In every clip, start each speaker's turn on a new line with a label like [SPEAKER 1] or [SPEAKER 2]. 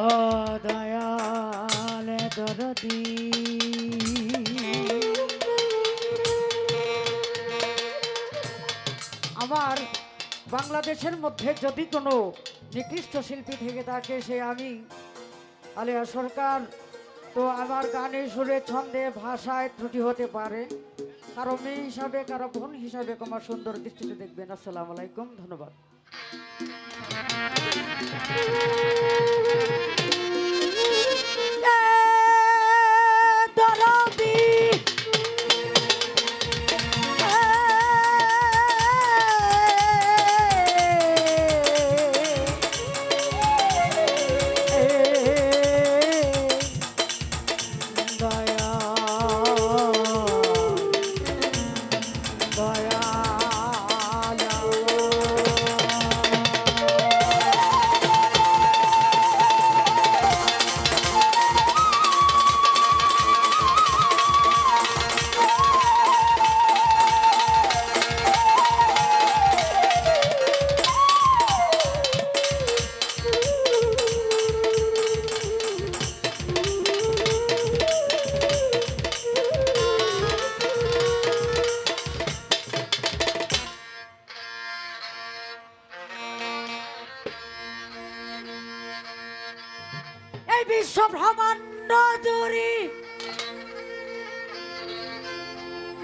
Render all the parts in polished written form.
[SPEAKER 1] ও দয়াল দরদি আমার বাংলাদেশের মধ্যে যদি কোনো নিকৃষ্ট শিল্পী থেকে থাকে সে আমি আলিয়া সরকার। তো আমার গানে সুরে ছন্দে ভাষায় ত্রুটি হতে পারে, কারো মেয়ে হিসাবে কারো বোন হিসাবে আমার সুন্দর দৃষ্টিতে দেখবেন। আসসালামু আলাইকুম, ধন্যবাদ। বিশ্ব ব্রহ্মাণ্ড জুড়ি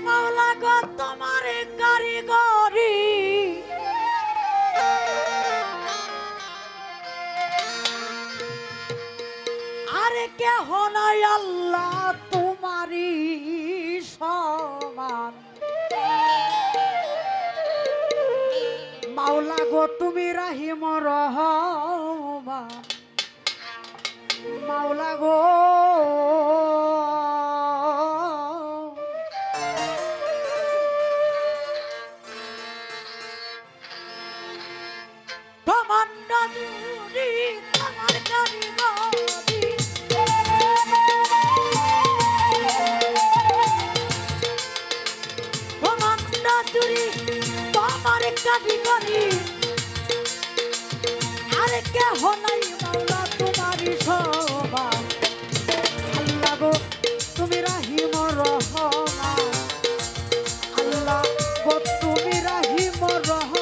[SPEAKER 1] মাওলা গো তোমার কারিগরি, আরে কেহ নাই আল্লাহ তোমারই সমান। মাওলা গো তুমি রাহিম রহমান, মাওলা গো ব্রহ্মাণ্ড জুড়ি তোমার কারিগরি, ব্রহ্মাণ্ড জুড়ি তোমার কারিগরি, আরে কেহ নাই মাওলা তোমারই সমান। আল্লাহ গো তুমি রাহিম রহমান, আল্লাহ গো তুমি রাহিম রহমান।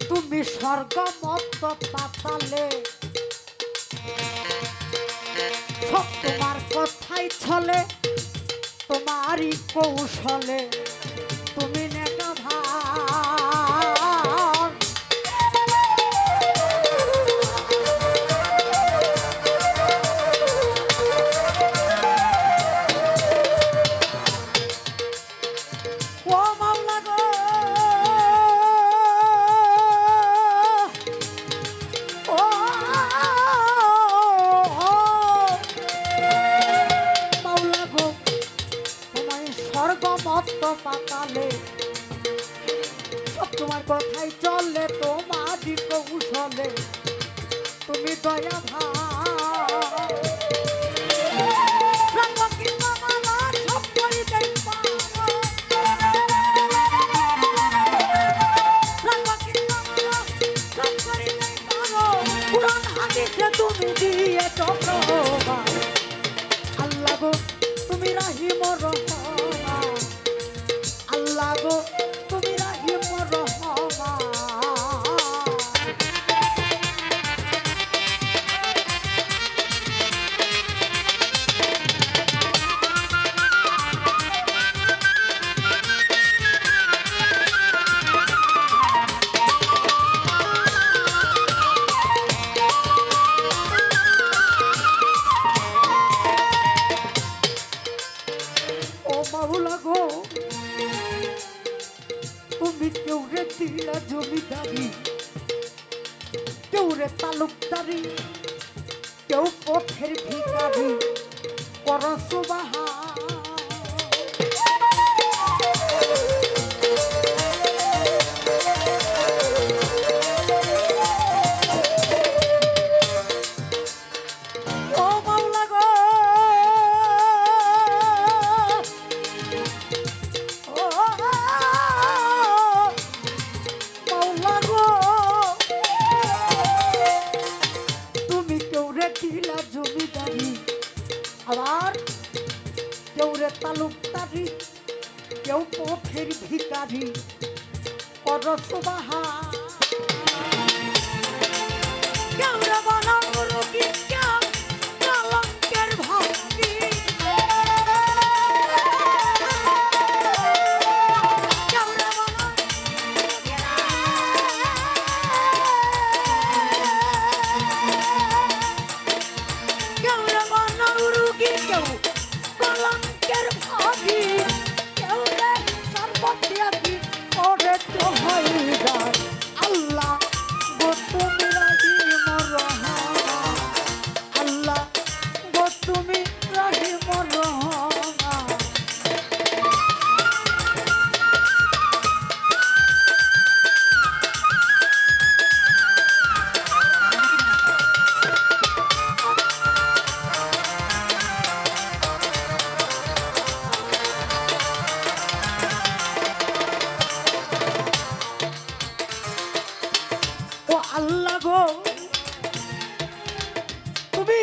[SPEAKER 1] তুমি স্বর্গ মত পাতালে সব তোমার কথাই চলে, তোমারই কৌশলে তুমি নেতা ভার। ও মাওলা গো মত পাতালে সব তোমার কথাই চলে, তোমারই কৌশলে তুমি দয়া ভাই। সব করিতে পারো, সব করিতে পারো, পুরাণ হাদিসে তুমি দিয়েছ প্রমাণ। আল্লাহ গো তুমি রাহিম রহমান, আল্লাহ গো তুমি রাহিম রহমান। ও মাওলা গো তুমি কেউরে দিলা জমিদারি, কেউরে তালুকদারি, কেউ পথের ভিখারি পরশুবাহা আবার কেউ রে তালুকদারি কেউ পথের ভিখারি পরশুবাহা কেউ রে বনমুরগি কেউ কলঙ্কের ভঙ্গি কেউ রে বনমুরগি কেউ কলঙ্কের ভাগি কেউ রে সর্বত্যাগী ওরে তো হয়ে যায় আল্লাহ গো তুমি রহিম রহমান আল্লাহ গো তুমি রহিম রহমান আল্লাহ গো তুমি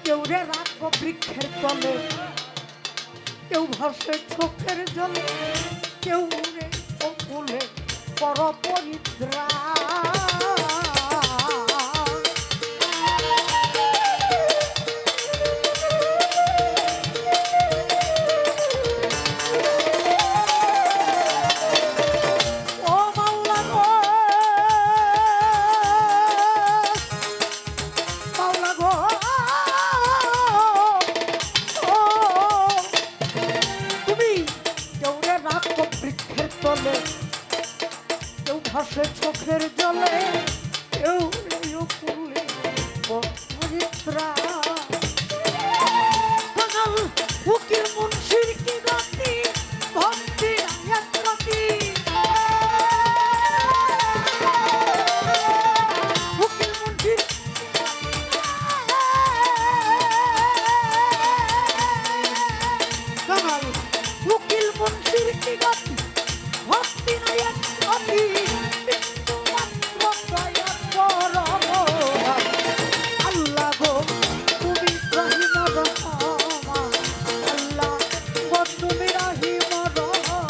[SPEAKER 1] কেউ রে রাখো বৃক্ষের তলে কেউ ভাসে চোখের জলে কেউ রে ফুলে পরপরিদ্রা বৃক্ষের তলে কেউ ভাসে চোখের জলে কেউ ফুলে পরিত্রা উকিল মুন্সির কি গতি ভক্তি একরতি উকিল মুন্সির উকিল মুন্সির কি গতি ভক্তি নাই এক গতি বিন্দু মাত্র দয়া করব আল্লাহ গো তুমি রহিম রহমান আল্লাহ গো তুমি রহিম রহমান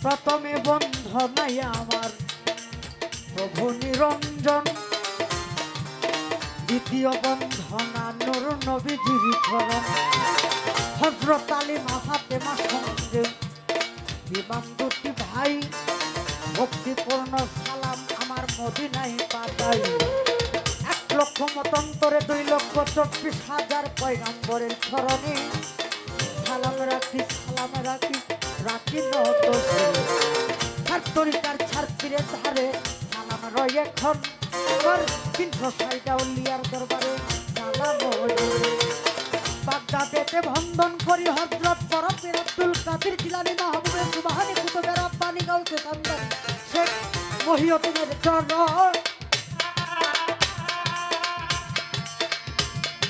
[SPEAKER 1] প্রথমে বন্ধনাই আমার প্রভু নিরঞ্জন দ্বিতীয় বন্ধনা নূর নবীজির চরণ হযরত আলী ফাতেমা সঙ্গে বিমান দুটি ভাই ভক্তিপূর্ণ সালাম আমার মদিনায় পাঠাই 1,00,000 মতান্তরে 2,24,000 পয়গম্বরের চরণে সালাম রাখি রাখি নত তার তরিকার ছাড়পিরে ধারে সালাম রয় এখন আমার 360 আউলিয়ার দরবারে সালাম বাগদাদেতে বন্ধন করি হযরত পরপীর আব্দুল কাদের জিলানী মাহবুবে সুবহানী কুতুবে রব্বানী গাউসে সামদানি শেখ মহিউদ্দিনের চরণ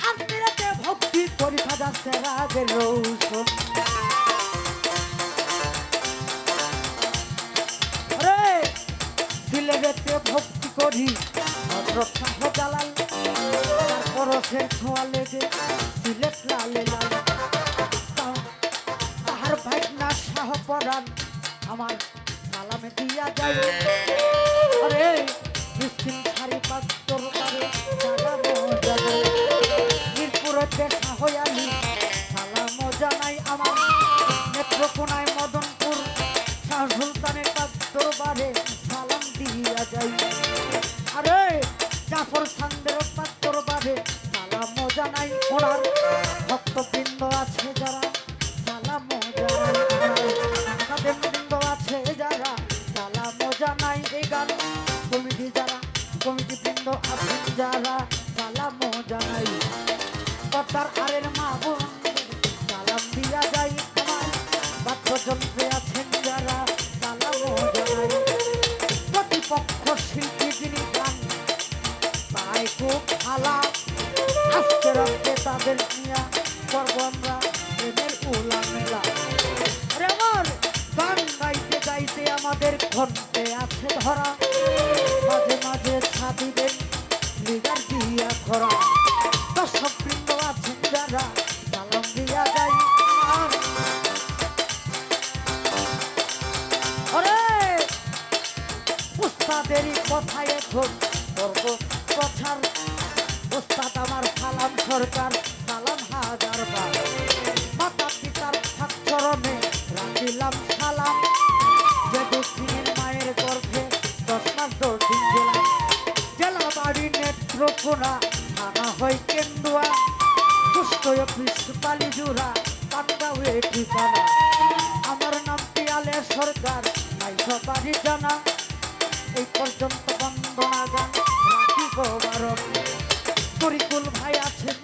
[SPEAKER 1] আমিরাতে ভক্তি করি খাজা সেরাজের রৌশন সিলেটেতে ভক্তি করি হযরত শাহজালাল তার পরশের ছোঁয়া লেগে সিলেট লালে লাল তাহার ভাগনা শাহ পরাণ আমার সালামে দিয়া যায় আরে মিষ্টিন শাড়ি পাত্তর পারে সালামো জানাই মিরপুরেতে শাহ আলী সালামো জানাই আমার নেত্রকোনায় মদনপুর শাহ সুলতানের দরবারে সালাম দিয়া যাই। আরে জাফর সান্দের দরবারে সালাম জানাই। ওনার ভক্তবৃন্দ আছে যারা সালাম জানাই। তাদের বৃন্দ আছে যারা সালাম জানাই। এই গান কমিটি যারা কমিটি বৃন্দ আছেন যারা সালাম জানাই। পদ্মার আরের মা বোন সালাম দিয়া যাই। আমার বাদ্যযন্ত্রে আছেন যারা সালাম জানাই। প্রতিপক্ষ শিল্পী যিনি গান তাই খুব ভালা। আজকে রাতে তাদের নিয়া করবো আমরা প্রেমের উলামেলা। আরে আমার গান গাইতে গাইতে আমাদের কণ্ঠে আছে ধরা। মাঝে মাঝে ছাদিবেন লিগার দিয়া খরা। দর্শক বৃন্দ আছেন যারা সালাম দিয়া যাই। আরে উস্তাদেরই কথায় এখন করবো প্রচার। উস্তাদ আমার সালাম সরকার সালাম হাজার বার। মাতা পিতার চরণে রাখিলাম সালাম। যে দক্ষিণের মায়ের গর্ভে 10 মাস 10 দিন গেলাম। জেলা বাড়ি নেত্রকোনা থানা হয় কেন্দুয়া। পুষ্ট অফিস পালিজুরা পাটগাঁওয়ে ঠিকানা। আমার নাম পিয়ালে সরকার নাই সবারই জানা। এই পর্যন্ত বন্দনা গান রাখিব বারণ। তরিকুল ভাই আছেন